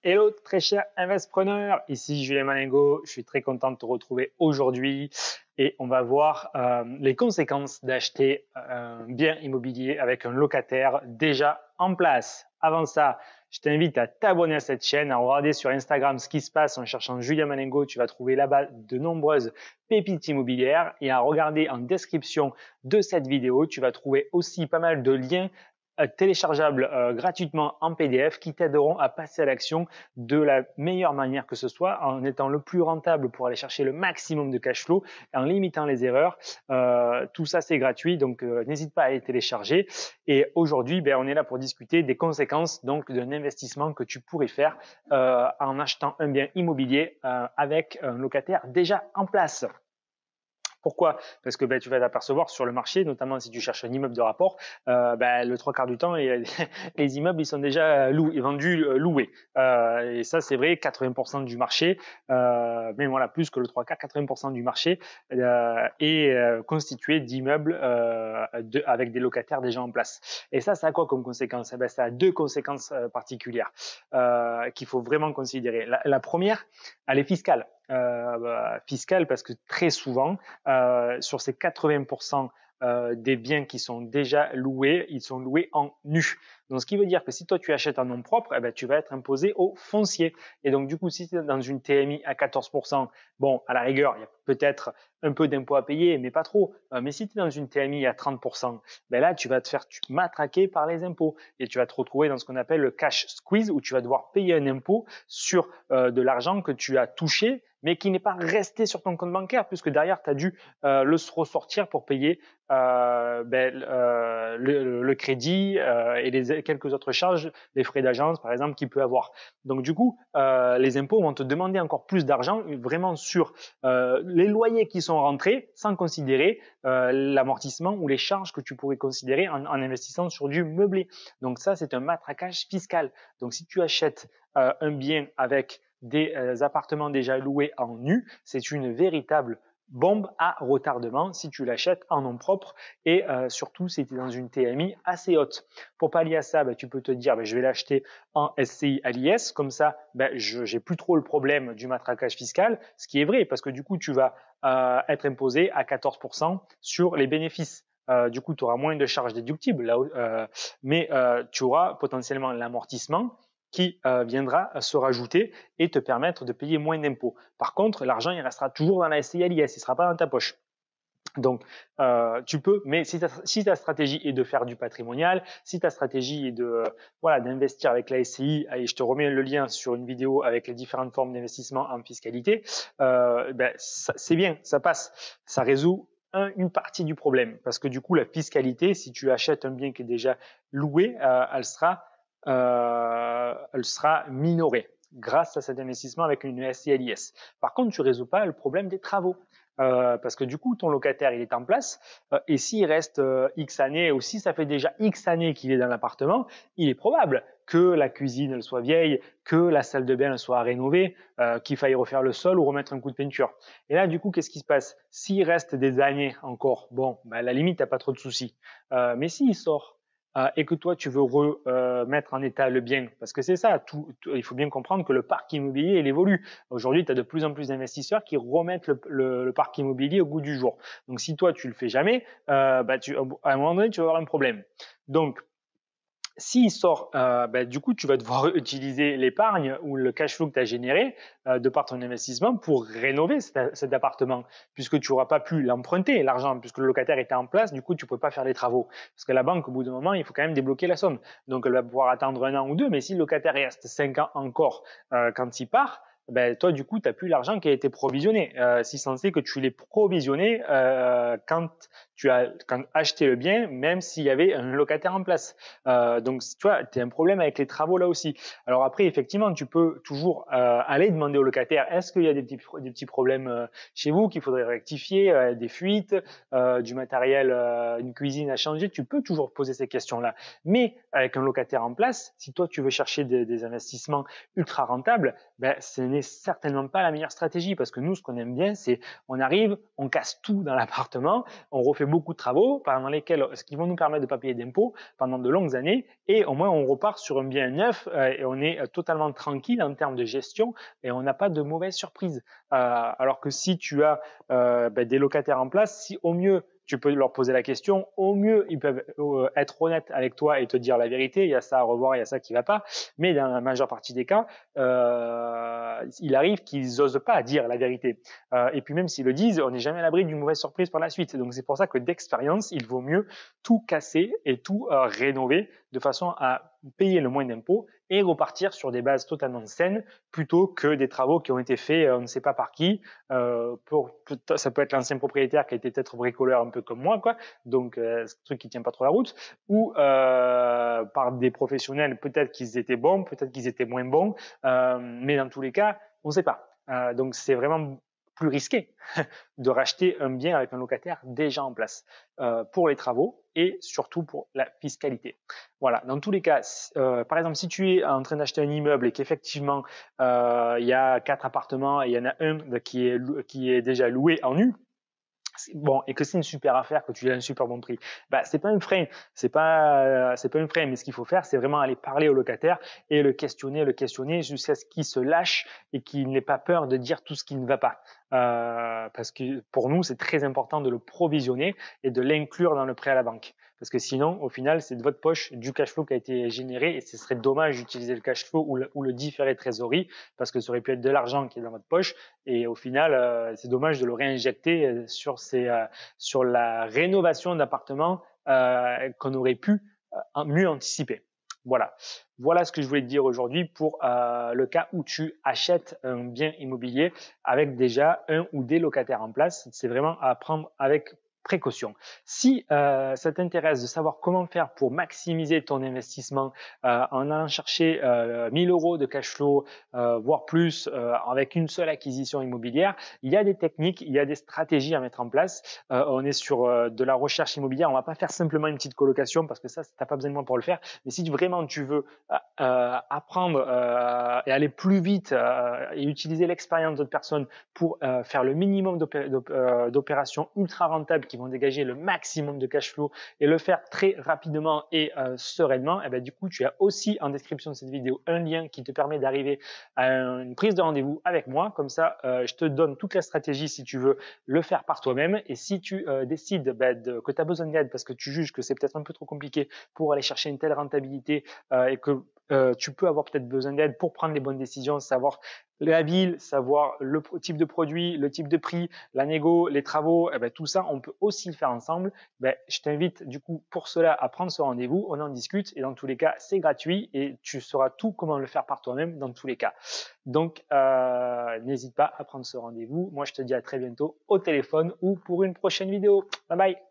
Hello très cher investpreneur, ici Julien Malengo, je suis très content de te retrouver aujourd'hui et on va voir les conséquences d'acheter un bien immobilier avec un locataire déjà en place. Avant ça, je t'invite à t'abonner à cette chaîne, à regarder sur Instagram ce qui se passe en cherchant Julien Malengo, tu vas trouver là-bas de nombreuses pépites immobilières et à regarder en description de cette vidéo, tu vas trouver aussi pas mal de liens téléchargeables gratuitement en PDF qui t'aideront à passer à l'action de la meilleure manière que ce soit, en étant le plus rentable pour aller chercher le maximum de cash flow, en limitant les erreurs. Tout ça, c'est gratuit, donc n'hésite pas à les télécharger. Et aujourd'hui, on est là pour discuter des conséquences donc d'un investissement que tu pourrais faire en achetant un bien immobilier avec un locataire déjà en place. Pourquoi? Parce que tu vas t'apercevoir sur le marché, notamment si tu cherches un immeuble de rapport, le trois quarts du temps, les immeubles ils sont déjà vendus loués. Et ça, c'est vrai, 80% du marché, mais voilà, plus que le trois quarts, 80% du marché est constitué d'immeubles avec des locataires déjà en place. Et ça a quoi comme conséquence? Ça a deux conséquences particulières qu'il faut vraiment considérer. La première, elle est fiscale. Fiscale parce que très souvent, sur ces 80% des biens qui sont déjà loués, ils sont loués en nu. Donc, ce qui veut dire que si toi, tu achètes en nom propre, tu vas être imposé au foncier. Et donc, du coup, si tu es dans une TMI à 14%, bon, à la rigueur, il y a peut-être un peu d'impôt à payer, mais pas trop. Mais si tu es dans une TMI à 30%, là, tu vas te faire matraquer par les impôts et tu vas te retrouver dans ce qu'on appelle le cash squeeze où tu vas devoir payer un impôt sur de l'argent que tu as touché mais qui n'est pas resté sur ton compte bancaire puisque derrière, tu as dû le ressortir pour payer le crédit et quelques autres charges, les frais d'agence par exemple qu'il peut avoir. Donc du coup, les impôts vont te demander encore plus d'argent vraiment sur les loyers qui sont rentrés sans considérer l'amortissement ou les charges que tu pourrais considérer en investissant sur du meublé. Donc ça, c'est un matraquage fiscal. Donc si tu achètes un bien avec des appartements déjà loués en nu, c'est une véritable bombe à retardement si tu l'achètes en nom propre et surtout si tu es dans une TMI assez haute. Pour pallier à ça, tu peux te dire je vais l'acheter en SCI à l'IS, comme ça je n'ai plus trop le problème du matraquage fiscal, ce qui est vrai parce que du coup tu vas être imposé à 14% sur les bénéfices. Du coup, tu auras moins de charges déductibles, mais tu auras potentiellement l'amortissement qui viendra se rajouter et te permettre de payer moins d'impôts. Par contre, l'argent, il restera toujours dans la SCI, il ne sera pas dans ta poche. Donc, tu peux, mais si ta stratégie est de faire du patrimonial, si ta stratégie est de d'investir avec la SCI, et je te remets le lien sur une vidéo avec les différentes formes d'investissement en fiscalité, c'est bien, ça passe, ça résout une partie du problème, parce que du coup, la fiscalité, si tu achètes un bien qui est déjà loué, elle sera minorée grâce à cet investissement avec une SCLIS. Par contre, tu ne résous pas le problème des travaux. Parce que du coup, ton locataire, il est en place et s'il reste X années ou si ça fait déjà X années qu'il est dans l'appartement, il est probable que la cuisine elle soit vieille, que la salle de bain elle soit rénovée, qu'il faille refaire le sol ou remettre un coup de peinture. Et là, du coup, qu'est-ce qui se passe? S'il reste des années encore, bon, à la limite, t'as pas trop de soucis. Mais s'il sort et que toi, tu veux remettre en état le bien, parce que c'est ça, il faut bien comprendre que le parc immobilier, il évolue. Aujourd'hui, tu as de plus en plus d'investisseurs qui remettent le parc immobilier au goût du jour. Donc, si toi, tu le fais jamais, à un moment donné, tu vas avoir un problème. Donc, s'il sort, du coup, tu vas devoir utiliser l'épargne ou le cash flow que tu as généré de par ton investissement pour rénover cet appartement, puisque tu n'auras pas pu l'emprunter, l'argent, puisque le locataire était en place, du coup, tu ne peux pas faire les travaux. Parce que la banque, au bout d'un moment, il faut quand même débloquer la somme. Donc, elle va pouvoir attendre 1 an ou 2, mais si le locataire reste 5 ans encore quand il part, toi, du coup, tu n'as plus l'argent qui a été provisionné. Si censé que tu l'aies provisionné quand tu as acheté le bien, même s'il y avait un locataire en place. Donc, tu vois, tu as un problème avec les travaux là aussi. Alors après, effectivement, tu peux toujours aller demander au locataire, est-ce qu'il y a des petits problèmes chez vous qu'il faudrait rectifier, des fuites, du matériel, une cuisine à changer. Tu peux toujours poser ces questions-là. Mais avec un locataire en place, si toi, tu veux chercher des investissements ultra rentables, ce n'est n'est certainement pas la meilleure stratégie parce que nous, ce qu'on aime bien, c'est on arrive, on casse tout dans l'appartement, on refait beaucoup de travaux pendant lesquels, ce qui vont nous permettre de ne pas payer d'impôts pendant de longues années et au moins on repart sur un bien neuf et on est totalement tranquille en termes de gestion et on n'a pas de mauvaises surprises. Alors que si tu as des locataires en place, si au mieux tu peux leur poser la question, au mieux ils peuvent être honnêtes avec toi et te dire la vérité, il y a ça à revoir, il y a ça qui va pas, mais dans la majeure partie des cas, il arrive qu'ils n'osent pas dire la vérité. Et puis même s'ils le disent, on n'est jamais à l'abri d'une mauvaise surprise par la suite. Donc c'est pour ça que d'expérience, il vaut mieux tout casser et tout rénover de façon à payer le moins d'impôts et repartir sur des bases totalement saines plutôt que des travaux qui ont été faits on ne sait pas par qui. Ça peut être l'ancien propriétaire qui a été peut-être bricoleur un peu comme moi, quoi. Donc c'est un truc qui tient pas trop la route, ou par des professionnels, peut-être qu'ils étaient bons, peut-être qu'ils étaient moins bons, mais dans tous les cas, on ne sait pas. Donc c'est vraiment plus risqué de racheter un bien avec un locataire déjà en place pour les travaux et surtout pour la fiscalité. Voilà, dans tous les cas, par exemple, si tu es en train d'acheter un immeuble et qu'effectivement il y a 4 appartements et il y en a un qui est déjà loué en nu, bon, et que c'est une super affaire, que tu as un super bon prix, bah c'est pas un frein, c'est pas un frein, mais ce qu'il faut faire, c'est vraiment aller parler au locataire et le questionner jusqu'à ce qu'il se lâche et qu'il n'ait pas peur de dire tout ce qui ne va pas. Parce que pour nous, c'est très important de le provisionner et de l'inclure dans le prêt à la banque. Parce que sinon, au final, c'est de votre poche du cash flow qui a été généré et ce serait dommage d'utiliser le cash flow ou le différé de trésorerie parce que ça aurait pu être de l'argent qui est dans votre poche et au final, c'est dommage de le réinjecter sur la rénovation d'appartements qu'on aurait pu mieux anticiper. Voilà. Voilà ce que je voulais te dire aujourd'hui pour le cas où tu achètes un bien immobilier avec déjà un ou des locataires en place. C'est vraiment à prendre avec précaution. Si ça t'intéresse de savoir comment faire pour maximiser ton investissement en allant chercher 1000 euros de cash flow, voire plus, avec une seule acquisition immobilière, il y a des techniques, il y a des stratégies à mettre en place. On est sur de la recherche immobilière. On va pas faire simplement une petite colocation parce que ça, t'as pas besoin de moi pour le faire. Mais si vraiment tu veux apprendre et aller plus vite et utiliser l'expérience d'autres personnes pour faire le minimum d'opérations ultra rentables qui vont dégager le maximum de cash flow et le faire très rapidement et sereinement, et ben, du coup, tu as aussi en description de cette vidéo un lien qui te permet d'arriver à une prise de rendez-vous avec moi. Comme ça, je te donne toute la stratégie si tu veux le faire par toi-même. Et si tu décides que tu as besoin d'aide parce que tu juges que c'est peut-être un peu trop compliqué pour aller chercher une telle rentabilité et que tu peux avoir peut-être besoin d'aide pour prendre les bonnes décisions, savoir la ville, savoir le type de produit, le type de prix, la négo, les travaux, tout ça, on peut aussi le faire ensemble. Je t'invite du coup pour cela à prendre ce rendez-vous, on en discute et dans tous les cas, c'est gratuit et tu sauras tout comment le faire par toi-même dans tous les cas. Donc, n'hésite pas à prendre ce rendez-vous. Moi, je te dis à très bientôt au téléphone ou pour une prochaine vidéo. Bye bye!